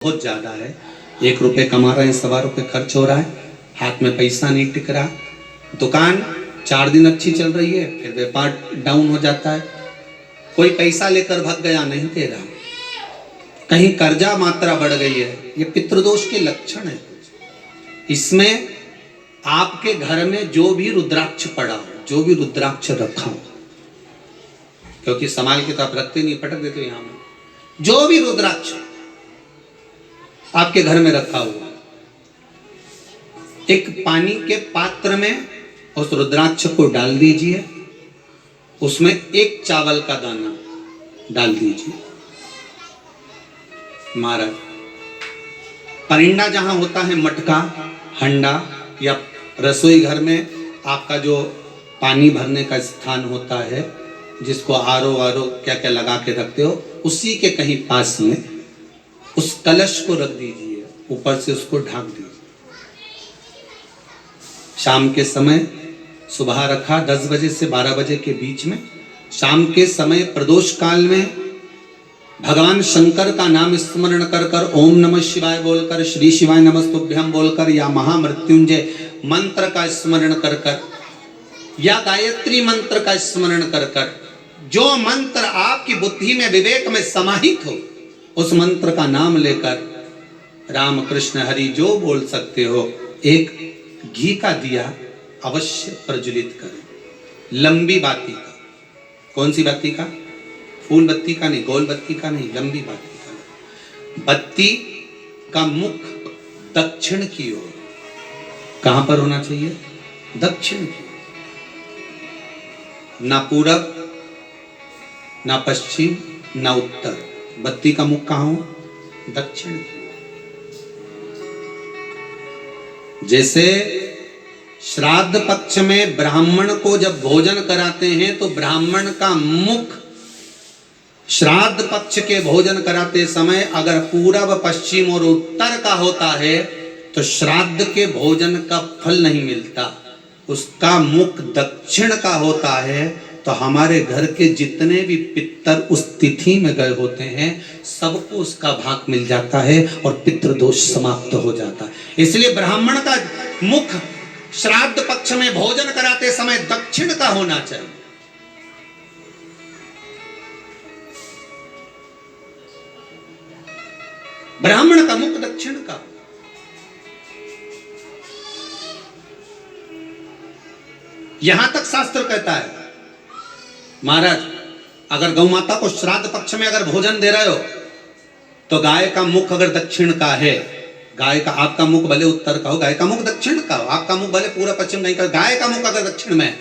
बहुत ज्यादा है। 1 रुपए कमा रहे हैं, 1.25 रुपए खर्च हो रहा है, हाथ में पैसा नहीं टिक रहा, दुकान 4 दिन अच्छी चल रही है, फिर व्यापार डाउन हो जाता है, कोई पैसा लेकर भाग गया, नहीं दे रहा, कहीं कर्जा मात्रा बढ़ गई है, ये पितृदोष के लक्षण है। इसमें आपके घर में जो भी रुद्राक्ष पड़ा हो, जो भी रुद्राक्ष रखा हो, क्योंकि संभाल के तो आप रखते नहीं, पटक देते यहाँ में, जो भी रुद्राक्ष आपके घर में रखा हुआ, एक पानी के पात्र में उस रुद्राक्ष को डाल दीजिए, उसमें 1 चावल का दाना डाल दीजिए। महाराज, परिंदा जहां होता है, मटका, हंडा या रसोई घर में आपका जो पानी भरने का स्थान होता है, जिसको आरो क्या क्या लगा के रखते हो, उसी के कहीं पास में उस कलश को रख दीजिए, ऊपर से उसको ढक दीजिए। शाम के समय, सुबह रखा 10 बजे से 12 बजे के बीच में, शाम के समय प्रदोष काल में भगवान शंकर का नाम स्मरण कर कर, ओम नमः शिवाय बोलकर, श्री शिवाय नमस्तुभ्यम बोलकर, या महामृत्युंजय मंत्र का स्मरण कर कर, या गायत्री मंत्र का स्मरण कर कर, जो मंत्र आपकी बुद्धि में, विवेक में समाहित हो, उस मंत्र का नाम लेकर राम कृष्ण हरि जो बोल सकते हो, एक घी का दिया अवश्य प्रज्वलित करें, लंबी बाती का। कौन सी बाती का? फूल बत्ती का नहीं, गोल बत्ती का नहीं, लंबी बाती का। बत्ती का मुख दक्षिण की ओर, कहां पर होना चाहिए? दक्षिण की ओर, ना पूरब, ना पश्चिम, ना उत्तर। बत्ती का मुख कहां हो? दक्षिण की। जैसे श्राद्ध पक्ष में ब्राह्मण को जब भोजन कराते हैं तो ब्राह्मण का मुख श्राद्ध पक्ष के भोजन कराते समय अगर पूरब, पश्चिम और उत्तर का होता है तो श्राद्ध के भोजन का फल नहीं मिलता। उसका मुख दक्षिण का होता है तो हमारे घर के जितने भी पितर उस तिथि में गए होते हैं, सबको उसका भाग मिल जाता है और पितृदोष समाप्त हो जाता है। इसलिए ब्राह्मण का मुख श्राद्ध पक्ष में भोजन कराते समय दक्षिण का होना चाहिए। ब्राह्मण का मुख दक्षिण का। यहां तक शास्त्र कहता है, महाराज, अगर गौ माता को श्राद्ध पक्ष में अगर भोजन दे रहे हो तो गाय का मुख अगर दक्षिण का है, गाय का, आपका मुख भले उत्तर का हो, गाय का मुख दक्षिण का हो, आपका मुख भले पूरा पश्चिम नहीं का, गाय का मुख अगर दक्षिण में,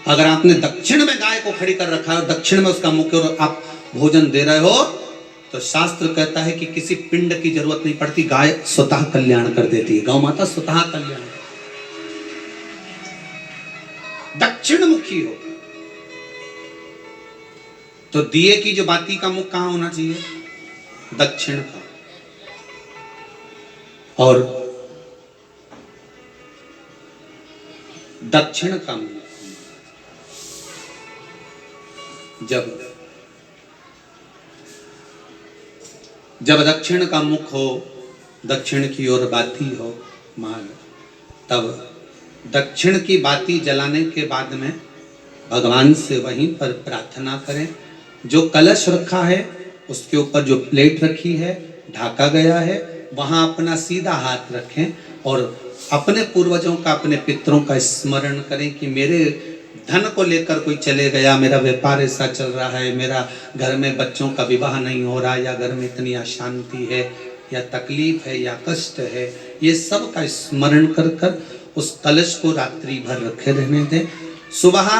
अगर आपने दक्षिण में गाय को खड़ी कर रखा है और दक्षिण में उसका मुख और आप भोजन दे रहे हो, तो शास्त्र कहता है कि किसी पिंड की जरूरत नहीं पड़ती, गाय स्वतः कल्याण कर देती है, गौ माता स्वतः कल्याण। दक्षिण मुखी हो तो दिए की जो बाती का मुख कहां होना चाहिए? दक्षिण का। और दक्षिण का मुख जब दक्षिण का मुख हो, दक्षिण की ओर बाती हो मान, तब दक्षिण की बाती जलाने के बाद में भगवान से वहीं पर प्रार्थना करें। जो कलश रखा है उसके ऊपर जो प्लेट रखी है, ढका गया है, वहां अपना सीधा हाथ रखें और अपने पूर्वजों का, अपने पितरों का स्मरण करें कि मेरे धन को लेकर कोई चले गया, मेरा व्यापार ऐसा चल रहा है, मेरा घर में बच्चों का विवाह नहीं हो रहा, या घर में इतनी अशांति है, या तकलीफ है, या कष्ट है, ये सब का स्मरण कर कर उस कलश को रात्रि भर रखे रहने दें। सुबह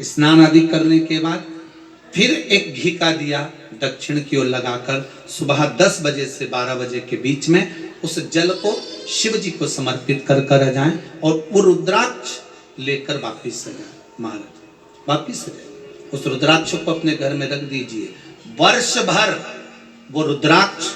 स्नान आदि करने के बाद फिर एक घी का दिया दक्षिण की ओर लगाकर सुबह 10 बजे से 12 बजे के बीच में उस जल को शिव जी को समर्पित कर कर जाएं और वो रुद्राक्ष लेकर वापिस आ जाएं। महाराज, वापिस आ जाएं, उस रुद्राक्ष को अपने घर में रख दीजिए। वर्ष भर वो रुद्राक्ष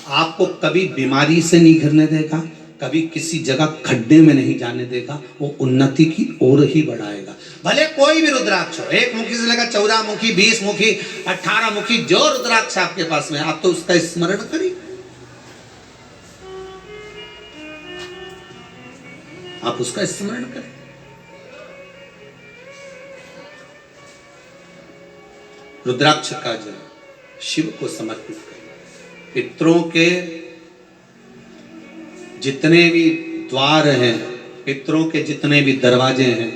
आपको कभी बीमारी से नहीं घिरने देगा, कभी किसी जगह खड्डे में नहीं जाने देगा, वो उन्नति की ओर ही बढ़ाएगा। भले कोई भी रुद्राक्ष हो, 1 मुखी से लेकर 14 मुखी, 20 मुखी, 18 मुखी, जो रुद्राक्ष आपके पास में, आप तो उसका स्मरण करिए। आप उसका स्मरण करें। रुद्राक्ष का जल शिव को समर्पित करें। पितरों के जितने भी द्वार हैं, पितरों के जितने भी दरवाजे हैं,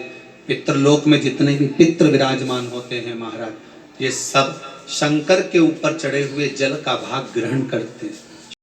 पितृलोक में जितने भी पितृ विराजमान होते हैं महाराज, ये सब शंकर के ऊपर चढ़े हुए जल का भाग ग्रहण करते हैं।